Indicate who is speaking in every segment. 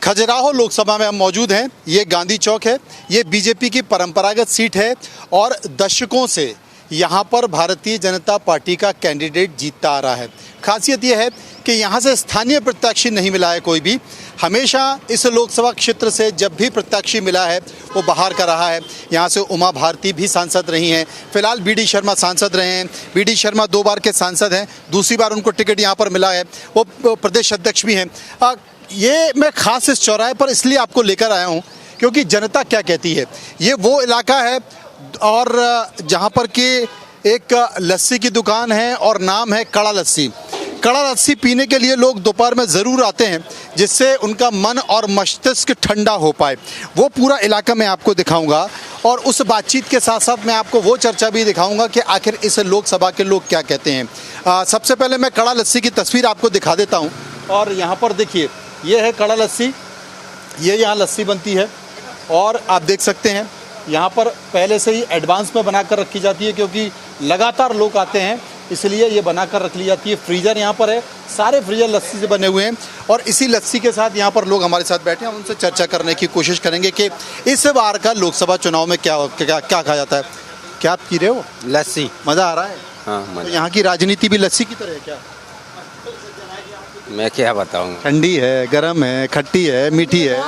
Speaker 1: खजुराहो लोकसभा में हम मौजूद हैं। ये गांधी चौक है। ये बीजेपी की परंपरागत सीट है और दशकों से यहाँ पर भारतीय जनता पार्टी का कैंडिडेट जीतता आ रहा है। खासियत ये है कि यहाँ से स्थानीय प्रत्याशी नहीं मिला है कोई भी। हमेशा इस लोकसभा क्षेत्र से जब भी प्रत्याशी मिला है वो बाहर का रहा है। यहाँ से उमा भारती भी सांसद रही हैं। फिलहाल बीडी शर्मा सांसद रहे हैं। बीडी शर्मा 2 बार के सांसद हैं। दूसरी बार उनको टिकट यहाँ पर मिला है। वो प्रदेश अध्यक्ष भी हैं। ये मैं खास इस चौराहे पर इसलिए आपको लेकर आया हूँ क्योंकि जनता क्या कहती है। ये वो इलाका है और जहाँ पर कि एक लस्सी की दुकान है और नाम है कड़ा लस्सी। कड़ा लस्सी पीने के लिए लोग दोपहर में ज़रूर आते हैं जिससे उनका मन और मस्तिष्क ठंडा हो पाए। वो पूरा इलाका मैं आपको दिखाऊंगा और उस बातचीत के साथ साथ मैं आपको वो चर्चा भी दिखाऊंगा कि आखिर इस लोकसभा के लोग क्या कहते हैं। सबसे पहले मैं कड़ा लस्सी की तस्वीर आपको दिखा देता हूँ। और यहाँ पर देखिए, ये है कड़ा लस्सी। ये यहाँ लस्सी बनती है और आप देख सकते हैं यहाँ पर पहले से ही एडवांस में बना कर रखी जाती है क्योंकि लगातार लोग आते हैं, इसलिए ये बना कर रख ली जाती है। फ्रीज़र यहाँ पर है, सारे फ्रीज़र लस्सी से बने हुए हैं और इसी लस्सी के साथ यहाँ पर लोग हमारे साथ बैठे हैं। उनसे चर्चा करने की कोशिश करेंगे कि इस बार का लोकसभा चुनाव में क्या कहा जाता है। क्या आप पी रहे हो?
Speaker 2: लस्सी।
Speaker 1: मज़ा आ रहा है?
Speaker 2: हाँ।
Speaker 1: तो यहाँ की राजनीति भी लस्सी की तरह है क्या?
Speaker 2: मैं क्या बताऊँ।
Speaker 1: ठंडी है, गर्म है, खट्टी है, मीठी है?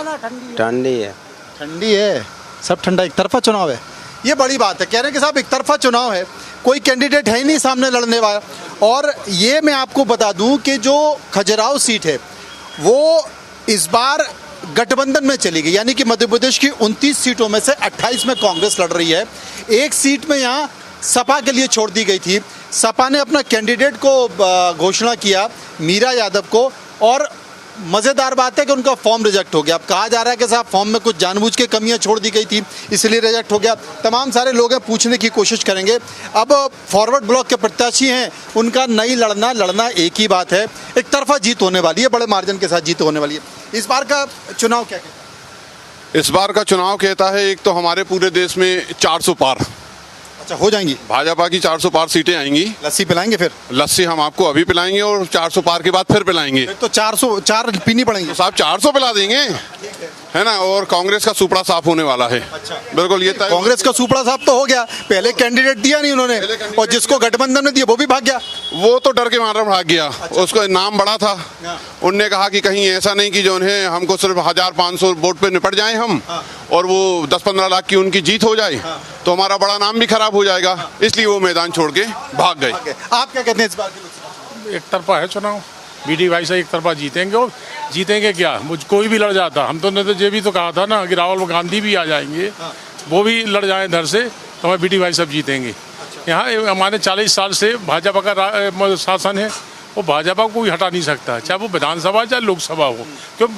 Speaker 2: ठंडी है।
Speaker 1: ठंडी है, सब ठंडा। एक तरफा चुनाव है, ये बड़ी बात है। कह रहे हैं कि साहब एक तरफा चुनाव है, कोई कैंडिडेट है ही नहीं सामने लड़ने वाला। और ये मैं आपको बता दूं कि जो खजुराहो सीट है वो इस बार गठबंधन में चली गई, यानी कि मध्य प्रदेश की 29 सीटों में से 28 में कांग्रेस लड़ रही है। एक सीट में यहाँ सपा के लिए छोड़ दी गई थी। सपा ने अपना कैंडिडेट को घोषणा किया, मीरा यादव को, और मज़ेदार बात है कि उनका फॉर्म रिजेक्ट हो गया। अब कहा जा रहा है कि साहब फॉर्म में कुछ जानबूझ के कमियां छोड़ दी गई थी इसलिए रिजेक्ट हो गया। तमाम सारे लोग हैं, पूछने की कोशिश करेंगे। अब फॉरवर्ड ब्लॉक के प्रत्याशी हैं, उनका नहीं लड़ना एक ही बात है। एक तरफा जीत होने वाली है, बड़े मार्जिन के साथ जीत होने वाली है। इस बार का चुनाव क्या कहता है?
Speaker 3: इस बार का चुनाव कहता है एक तो हमारे पूरे देश में 400 पार।
Speaker 1: अच्छा, हो जाएंगी
Speaker 3: भाजपा की 400 पार सीटें आएंगी।
Speaker 1: लस्सी पिलाएंगे फिर?
Speaker 3: लस्सी हम आपको अभी पिलाएंगे और 400 पार के बाद फिर पिलाएंगे।
Speaker 1: तो 404 पीनी पड़ेंगे
Speaker 3: तो साहब 400 पिला देंगे, है ना। और कांग्रेस का सुपड़ा साफ होने वाला है।
Speaker 1: अच्छा,
Speaker 3: बिल्कुल। ये
Speaker 1: कांग्रेस का सुपड़ा साफ तो हो गया। पहले कैंडिडेट दिया नहीं उन्होंने और जिसको गठबंधन ने दिया वो भी भाग गया।
Speaker 3: वो तो डर के मारे भाग गया।
Speaker 1: अच्छा।
Speaker 3: उसको नाम बड़ा था। उनने कहा कि कहीं ऐसा नहीं कि जो है हमको सिर्फ 1500 वोट पे निपट जाए हम और वो 10-15 लाख की उनकी जीत हो जाए तो हमारा बड़ा नाम भी खराब हो जाएगा, इसलिए वो मैदान छोड़ के भाग गए।
Speaker 1: आप क्या कहते हैं इस बार की लोकसभा?
Speaker 4: एक तरफा है चुनाव। बीडी भाई से एक तरफा जीतेंगे। और जीतेंगे क्या, मुझ कोई भी लड़ जाता। हम तो ने तो ये भी तो कहा था ना कि राहुल गांधी भी आ जाएंगे, वो भी लड़ जाए इधर से तो हमें बीडी भाई सब जीतेंगे। यहाँ हमारे 40 साल से भाजपा का शासन है, वो भाजपा को कोई हटा नहीं सकता, चाहे वो विधानसभा चाहे लोकसभा हो। क्यों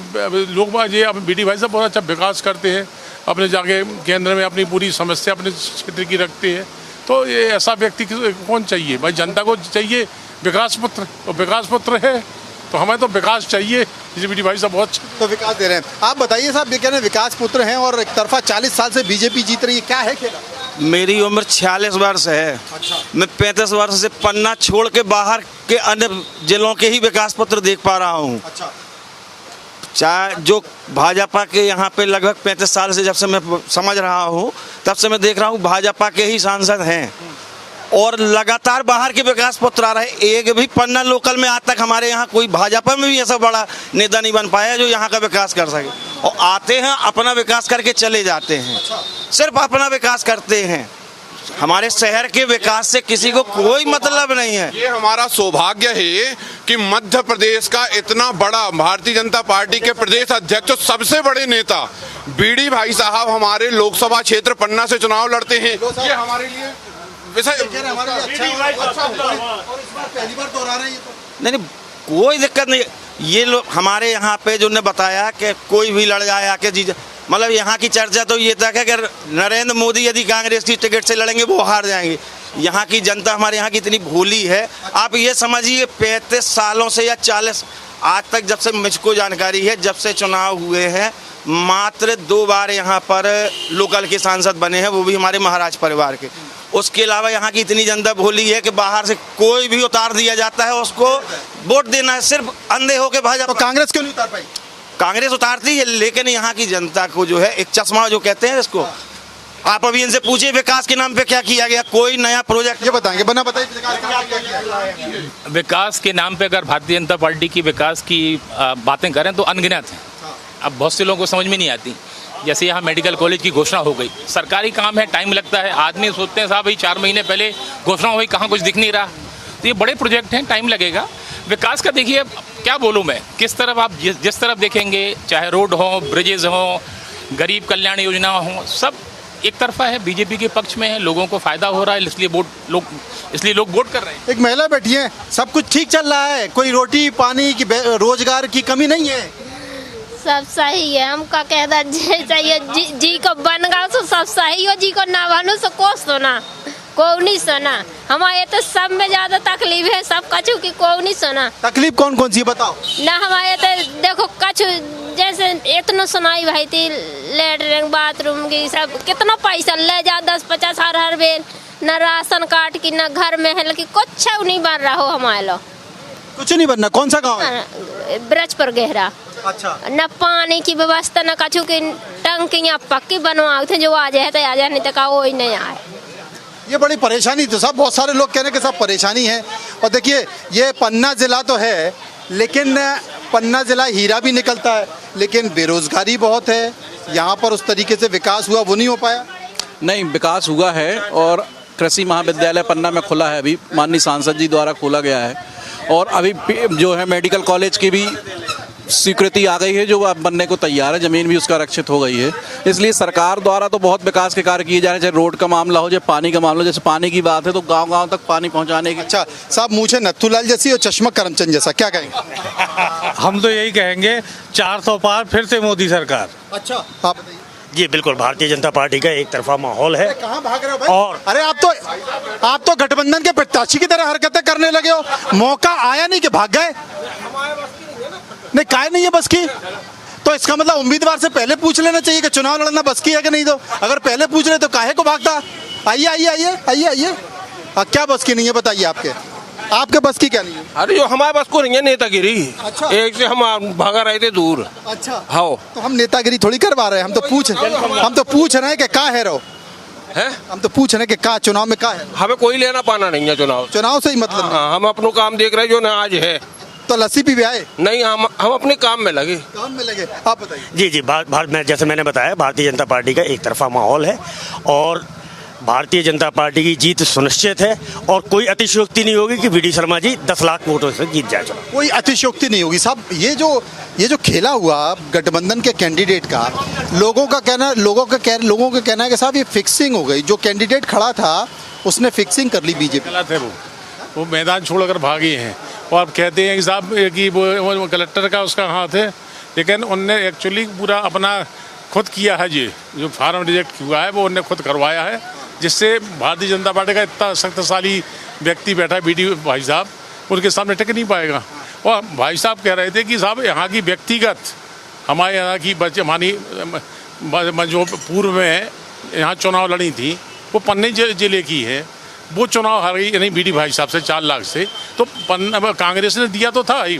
Speaker 4: लोग ये बीडी भाई साहब बहुत अच्छा विकास करते हैं, अपने जाके केंद्र में अपनी पूरी समस्या अपने क्षेत्र की रखते हैं। तो ये ऐसा व्यक्ति कौन चाहिए भाई? जनता को चाहिए विकास पुत्र, और विकास पुत्र है तो हमें तो विकास चाहिए। बीडी भाई साहब बहुत
Speaker 1: तो विकास दे रहे हैं। आप बताइए साहब, ये कह रहे हैं विकास पुत्र हैं और एक तरफा 40 साल से बीजेपी जीत रही है, क्या है खेला?
Speaker 5: मेरी उम्र 46 वर्ष है।
Speaker 1: अच्छा।
Speaker 5: मैं 35 वर्ष से पन्ना छोड़ के बाहर के अन्य जिलों के ही विकास पत्र देख पा रहा हूँ।
Speaker 1: अच्छा।
Speaker 5: चाहे जो भाजपा के यहाँ पे लगभग 35 साल से जब से मैं समझ रहा हूँ तब से मैं देख रहा हूँ भाजपा के ही सांसद हैं और लगातार बाहर के विकास पत्र आ रहे हैं। एक भी पन्ना लोकल में आज तक हमारे यहाँ कोई भाजपा में भी ऐसा बड़ा नेता नहीं बन पाया जो यहाँ का विकास कर सके। और आते हैं अपना विकास करके चले जाते हैं, सिर्फ अपना विकास करते हैं। हमारे शहर के विकास से किसी को कोई मतलब नहीं है।
Speaker 3: ये हमारा सौभाग्य है कि मध्य प्रदेश का इतना बड़ा भारतीय जनता पार्टी के प्रदेश अध्यक्ष और सबसे बड़े नेता बीडी भाई साहब हमारे लोकसभा क्षेत्र पन्ना से चुनाव लड़ते हैं। ये हमारे लिए
Speaker 5: नहीं, कोई दिक्कत नहीं। ये लोग हमारे यहाँ पे जो ने बताया कि कोई भी लड़ जाए आके जीत, मतलब यहाँ की चर्चा तो ये तक है कि नरेंद्र मोदी यदि कांग्रेस की टिकट से लड़ेंगे वो हार जाएंगे। यहाँ की जनता हमारे यहाँ की इतनी भोली है, आप ये समझिए 35 सालों से या 40 आज तक जब से मुझको जानकारी है, जब से चुनाव हुए हैं मात्र 2 बार यहाँ पर लोकल के सांसद बने हैं, वो भी हमारे महाराज परिवार के। उसके अलावा यहाँ की इतनी जनता भोली है कि बाहर से कोई भी उतार दिया जाता है उसको वोट देना है, सिर्फ अंधे होके भाजपा।
Speaker 1: तो कांग्रेस क्यों नहीं उतार पाई?
Speaker 5: कांग्रेस उतारती है, लेकिन यहाँ की जनता को जो है एक चश्मा जो कहते हैं इसको, आप अभी इनसे पूछिए विकास के नाम पे क्या किया गया, कोई नया प्रोजेक्ट
Speaker 1: ये बताएंगे, बना बताइए विकास के नाम पे क्या किया है?
Speaker 6: विकास के नाम पे अगर भारतीय जनता पार्टी की विकास की बातें करें तो अनगिनत हैं। अब बहुत से लोगों को समझ में नहीं आती। जैसे यहाँ मेडिकल कॉलेज की घोषणा हो गई, सरकारी काम है, टाइम लगता है, आदमी सोचते हैं साहब भाई 4 महीने पहले घोषणा हुई, कहाँ कुछ दिख नहीं रहा। तो ये बड़े प्रोजेक्ट हैं, टाइम लगेगा। विकास का देखिए क्या बोलूँ मैं, किस तरफ आप जिस तरफ देखेंगे, चाहे रोड हो, ब्रिजेज हो, गरीब कल्याण योजना हो, सब एक तरफा है, बीजेपी के पक्ष में है, लोगों को फायदा हो रहा है, इसलिए लोग वोट कर रहे हैं।
Speaker 1: एक महिला बैठी है, सब कुछ ठीक चल रहा है, कोई रोटी पानी की रोजगार की कमी नहीं है।
Speaker 7: सब सही है, हमका कहता चाहिए जी को बन गया तो सब सही हो, जी को ना बनो तो को सोना को नहीं सोना। हमारे तो सब में ज्यादा तकलीफ है, सब कछु की को नहीं सोना।
Speaker 1: तकलीफ कौन कौन सी बताओ
Speaker 7: ना हमारे तो देखो कछु जैसे इतना सुनाई भाई थी, लेटरिन बाथरूम की सब कितना पैसा ले जा 10-50 हर बेल, न राशन कार्ड की न घर में है, लेकिन कुछ नहीं बन रहा हो हमारे लोग।
Speaker 1: कुछ नहीं बनना। कौन सा गांव है?
Speaker 7: ब्रज पर गहरा।
Speaker 1: अच्छा,
Speaker 7: न पानी की व्यवस्था न कछु की, टंकियां पक्की बनवाओ थे, जो आ जाए तो आ जाए, नहीं तो का वो ही नहीं आए।
Speaker 1: ये बड़ी परेशानी तो साहब, बहुत सारे लोग कह रहे हैं कि साहब परेशानी है। और देखिए ये पन्ना जिला तो है, लेकिन पन्ना जिला हीरा भी निकलता है, लेकिन बेरोजगारी बहुत है। यहाँ पर उस तरीके से विकास हुआ वो नहीं हो पाया।
Speaker 8: नहीं, विकास हुआ है और कृषि महाविद्यालय पन्ना में खुला है, अभी माननीय सांसद जी द्वारा खोला गया है। और अभी जो है मेडिकल कॉलेज की भी स्वीकृति आ गई है, जो अब बनने को तैयार है, जमीन भी उसका आरक्षित हो गई है। इसलिए सरकार द्वारा तो बहुत विकास के कार्य किए जा रहे हैं, चाहे रोड का मामला हो, चाहे पानी का मामला हो। जैसे पानी की बात है तो गांव-गांव तक पानी पहुंचाने की।
Speaker 1: अच्छा साहब, मुझे नथुलाल जैसी और चश्मा करमचंद जैसा, क्या कहेंगे?
Speaker 9: हम तो यही कहेंगे 400 पार फिर से मोदी सरकार।
Speaker 1: अच्छा, आप बताइए।
Speaker 10: जी बिल्कुल, भारतीय जनता पार्टी का एक तरफा माहौल है।
Speaker 1: कहाँ भाग रहे हो भाई?
Speaker 10: और
Speaker 1: अरे आप तो गठबंधन के प्रत्याशी की तरह हरकतें करने लगे हो। मौका आया नहीं कि भाग गए? नहीं, काहे नहीं है बस की? तो इसका मतलब उम्मीदवार से पहले पूछ लेना चाहिए कि चुनाव लड़ना बस की है कि नहीं। तो अगर पहले पूछ रहे तो काहे को भागता? आइए आइए आइए आइए आइए। क्या बस की नहीं है बताइए, आपके बस की क्या नहीं है?
Speaker 11: अरे जो हमारे बस को नहीं है नेतागिरी।
Speaker 1: अच्छा।
Speaker 11: एक से हम भागा रहे थे दूर।
Speaker 1: अच्छा
Speaker 11: हाँ,
Speaker 1: तो हम नेतागिरी थोड़ी करवा रहे हैं, हम तो पूछ रहे हैं कि का है रहो
Speaker 11: है,
Speaker 1: हम तो पूछ रहे हैं कि का चुनाव में का है।
Speaker 11: हमें कोई लेना पाना नहीं है
Speaker 1: चुनाव से ही मतलब नहीं।
Speaker 11: हाँ, हम अपना काम देख रहे हैं जो ना आज है।
Speaker 1: तो लस्सी पी भी आए?
Speaker 11: नहीं, हम अपने काम में लगे।
Speaker 1: काम में लगे। आप बताइए।
Speaker 10: जी जी, भारत में जैसे मैंने बताया, भारतीय जनता पार्टी का एक तरफा माहौल है और भारतीय जनता पार्टी की जीत सुनिश्चित है। और कोई अतिशयोक्ति नहीं होगी कि वी डी शर्मा जी 10 लाख वोटों से जीत जाए चुनाव।
Speaker 1: कोई अतिशयोक्ति नहीं होगी साहब। ये जो खेला हुआ गठबंधन के कैंडिडेट का, लोगों का कहना है कि साहब ये फिक्सिंग हो गई। जो कैंडिडेट खड़ा था उसने फिक्सिंग कर ली बीजेपी।
Speaker 4: गलत है, वो मैदान छोड़कर भागे हैं। और आप कहते हैं कि साहब कि वो कलेक्टर का उसका हाथ है, लेकिन उनने एक्चुअली पूरा अपना खुद किया है। ये जो फार्म रिजेक्ट हुआ है वो उनने खुद करवाया है, जिससे भारतीय जनता पार्टी का इतना शक्तिशाली व्यक्ति बैठा है बीडी भाई साहब, उनके सामने टिक नहीं पाएगा। और भाई साहब कह रहे थे कि साहब यहाँ की व्यक्तिगत, हमारे यहाँ की हमारी जो पूर्व में यहाँ चुनाव लड़ी थी वो पन्ने जिले की है, वो चुनाव हार गई यानी बीडी भाई साहब से 4 लाख से। तो कांग्रेस ने दिया तो था ही,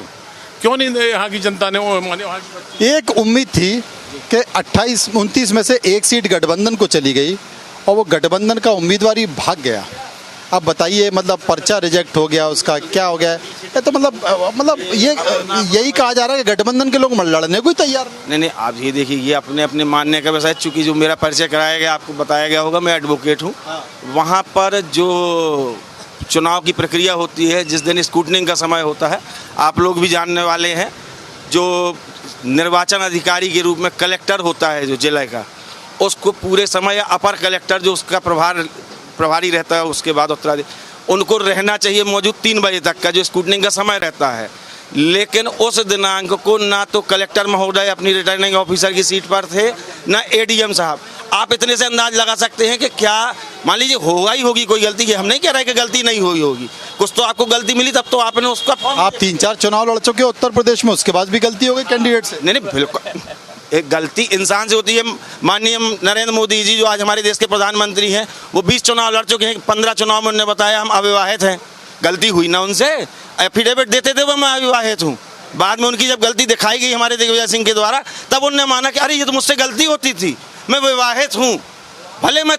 Speaker 4: क्यों नहीं यहाँ की जनता ने
Speaker 1: एक उम्मीद थी कि 28-29 में से एक सीट गठबंधन को चली गई और वो गठबंधन का उम्मीदवार ही भाग गया। अब बताइए, मतलब पर्चा रिजेक्ट हो गया, उसका क्या हो गया? तो मतलब यही कहा जा रहा है कि गठबंधन के लोग लड़ने को ही तैयार
Speaker 5: नहीं। आप ये देखिए, ये अपने मानने का वैसा, चूंकि जो मेरा परिचय कराया गया, आपको बताया गया होगा, मैं एडवोकेट हूँ। वहाँ पर जो चुनाव की प्रक्रिया होती है, जिस दिन स्क्रूटनिंग का समय होता है, आप लोग भी जानने वाले हैं, जो निर्वाचन अधिकारी के रूप में कलेक्टर होता है जो जिले का, उसको पूरे समय, या अपर कलेक्टर जो उसका प्रभारी रहता है, उसके बाद उत्तराधिकारी, उनको रहना चाहिए मौजूद 3 बजे तक का जो स्क्रूटनिंग का समय रहता है। लेकिन उस दिनांक को ना तो कलेक्टर महोदय अपनी रिटर्निंग ऑफिसर की सीट पर थे, ना एडीएम साहब। आप इतने से अंदाज लगा सकते हैं कि क्या मान लीजिए होगा ही होगी कोई गलती, कि हम नहीं कह रहे कि गलती नहीं हुई होगी, कुछ तो आपको गलती मिली, तब तो आपने उसका।
Speaker 1: आप 3-4 चुनाव लड़ चुके उत्तर प्रदेश में, उसके बाद भी गलती हो गई कैंडिडेट से?
Speaker 5: नहीं, बिल्कुल एक गलती इंसान से होती है। माननीय नरेंद्र मोदी जी जो आज हमारे देश के प्रधानमंत्री हैं, वो 20 चुनाव लड़ चुके हैं, 15 चुनाव में उन्होंने बताया हम अविवाहित हैं। गलती हुई ना उनसे, एफिडेविट देते थे वो मैं अविवाहित हूँ, बाद में उनकी जब गलती दिखाई गई हमारे दिग्विजय सिंह के द्वारा, तब उन्होंने माना कि अरे ये तो मुझसे गलती होती थी, मैं विवाहित हूँ, भले मैं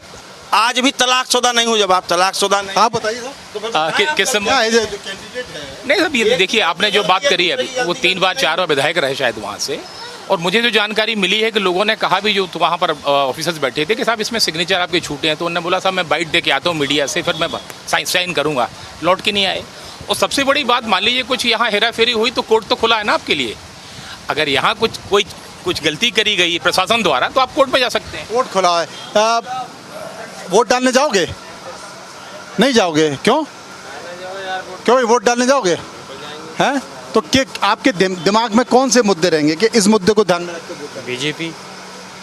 Speaker 5: आज भी तलाकशुदा नहीं हूँ। जब आप तलाकशुदा नहीं,
Speaker 1: आप बताइए साहब
Speaker 6: किस
Speaker 1: क्या है जो कैंडिडेट है?
Speaker 6: नहीं साहब, ये देखिए आपने जो बात करी है अभी, वो 3 बार 4 बार विधायक रहे शायद वहाँ से, और मुझे जो जानकारी मिली है कि लोगों ने कहा भी, जो वहाँ पर ऑफिसर्स बैठे थे, कि साहब इसमें सिग्नेचर आपके छूटे हैं, तो उन्होंने बोला साहब मैं बाइट दे के आता हूँ मीडिया से, फिर मैं साइन करूँगा, लौट के नहीं आए। और सबसे बड़ी बात, मान लीजिए कुछ यहाँ हेरा फेरी हुई तो कोर्ट तो खुला है ना आपके लिए। अगर यहाँ कुछ गलती करी गई प्रशासन द्वारा तो आप कोर्ट में जा सकते हैं।
Speaker 1: कोर्ट खुला है। वोट डालने जाओगे? नहीं जाओगे? क्यों भाई वोट डालने जाओगे? हैं तो आपके दिमाग में कौन से मुद्दे रहेंगे कि इस मुद्दे को ध्यान में रखकर वोट डालें?
Speaker 2: बीजेपी।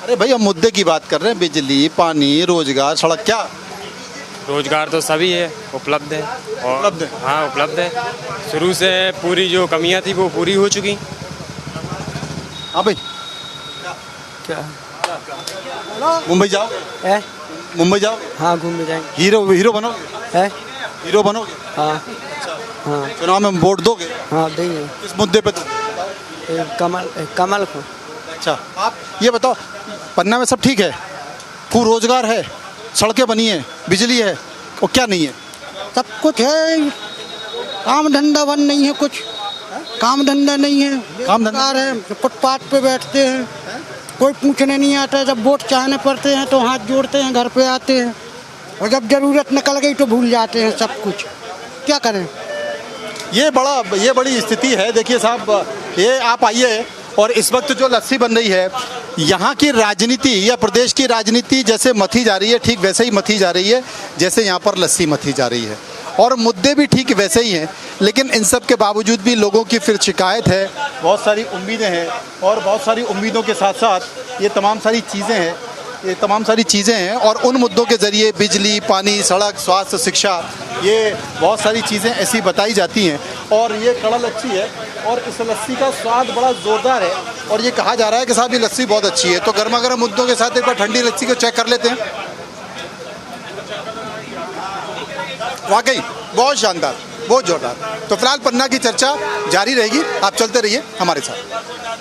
Speaker 1: अरे भाई हम मुद्दे की बात कर रहे हैं, बिजली, पानी, रोजगार, सड़क। क्या
Speaker 2: रोजगार तो सभी है, उपलब्ध है। और
Speaker 1: उपलब्ध है?
Speaker 2: हाँ उपलब्ध है, शुरू से पूरी जो कमियां थी वो पूरी हो चुकी।
Speaker 1: हाँ भाई
Speaker 2: क्या
Speaker 1: मुंबई जाओगे? मुंबई जाओगे?
Speaker 2: हाँ घूमने जाएंगे।
Speaker 1: हीरो बनोगे? हीरो बनोगे?
Speaker 2: हाँ हाँ
Speaker 1: चुनाव में वोट दोगे?
Speaker 2: हाँ देंगे।
Speaker 1: इस मुद्दे पे तो
Speaker 2: कमल को।
Speaker 1: अच्छा आप ये बताओ, पन्ना में सब ठीक है? खूब रोजगार है, सड़कें बनी है, बिजली है, और क्या नहीं है?
Speaker 12: सब कुछ है, काम धंधा बन नहीं है, कुछ काम धंधा नहीं है,
Speaker 1: काम धंधा
Speaker 12: है, फुटपाथ पे बैठते हैं, कोई पूछने नहीं आता। जब वोट चाहने पड़ते हैं तो हाथ जोड़ते हैं, घर पे आते हैं, और जब जरूरत निकल गई तो भूल जाते हैं सब कुछ। क्या करें?
Speaker 1: ये बड़ी स्थिति है। देखिए साहब, ये आप आइए, और इस वक्त जो लस्सी बन रही है, यहाँ की राजनीति या प्रदेश की राजनीति जैसे मथी जा रही है, ठीक वैसे ही मथी जा रही है जैसे यहाँ पर लस्सी मथी जा रही है, और मुद्दे भी ठीक वैसे ही हैं। लेकिन इन सब के बावजूद भी लोगों की फिर शिकायत है, बहुत सारी उम्मीदें हैं, और बहुत सारी उम्मीदों के साथ साथ ये तमाम सारी चीज़ें हैं, और उन मुद्दों के ज़रिए बिजली, पानी, सड़क, स्वास्थ्य, शिक्षा, ये बहुत सारी चीज़ें ऐसी बताई जाती हैं। और ये कड़ा लस्सी है, और इस लस्सी का स्वाद बड़ा ज़ोरदार है, और ये कहा जा रहा है कि साहब ये लस्सी बहुत अच्छी है। तो गर्मा गर्म मुद्दों के साथ एक बार ठंडी लस्सी को चेक कर लेते हैं। वाकई बहुत शानदार, बहुत जोरदार। तो फिलहाल पन्ना की चर्चा जारी रहेगी, आप चलते रहिए हमारे साथ।